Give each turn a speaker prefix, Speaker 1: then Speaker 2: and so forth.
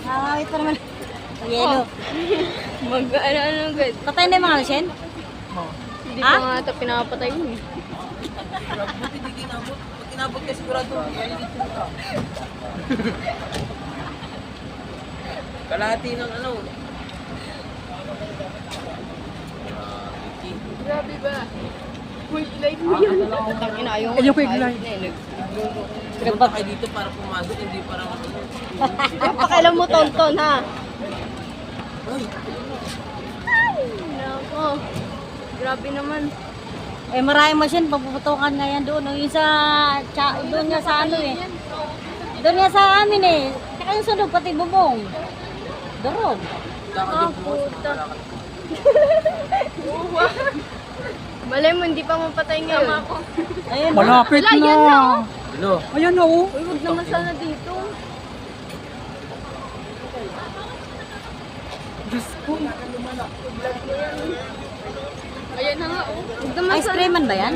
Speaker 1: Ah, ito naman. Yelo.
Speaker 2: Ano, good.
Speaker 1: Patay na yung mga machine?
Speaker 2: Hindi pa nga ito pinapatay mo eh.
Speaker 3: Buti di kinabot. Pag kinabot ka sigurado, malilito ka. Kalahati ng ano.
Speaker 2: Grabe ba? Quick life mo yan. Tangina, ayaw
Speaker 1: Ayaw quick life.
Speaker 3: Punta kayo dito para pumasok, hindi parang ano.
Speaker 2: Pakailan mo tonton ha.
Speaker 3: Ay,
Speaker 2: Nako. Grabe naman.
Speaker 1: Eh, maraming machine, papuputukan nga yan doon. Yung sa, doon nga sa ano eh. Doon nga sa amin eh. Kaya yung sunog, pati bubong. Durog.
Speaker 3: kaka din po.
Speaker 2: Puta. Malay mo, hindi pa mapatay ngayon.
Speaker 1: Ayun.
Speaker 4: Malapit
Speaker 2: Wala,
Speaker 4: na.
Speaker 2: yan na, oh.
Speaker 3: Ano?
Speaker 4: Ayan na oh.
Speaker 2: Uy, huwag naman sana dito.
Speaker 4: Diyos ko.
Speaker 2: Ayan na nga, oh. Huwag naman
Speaker 1: Ice cream man ba yan?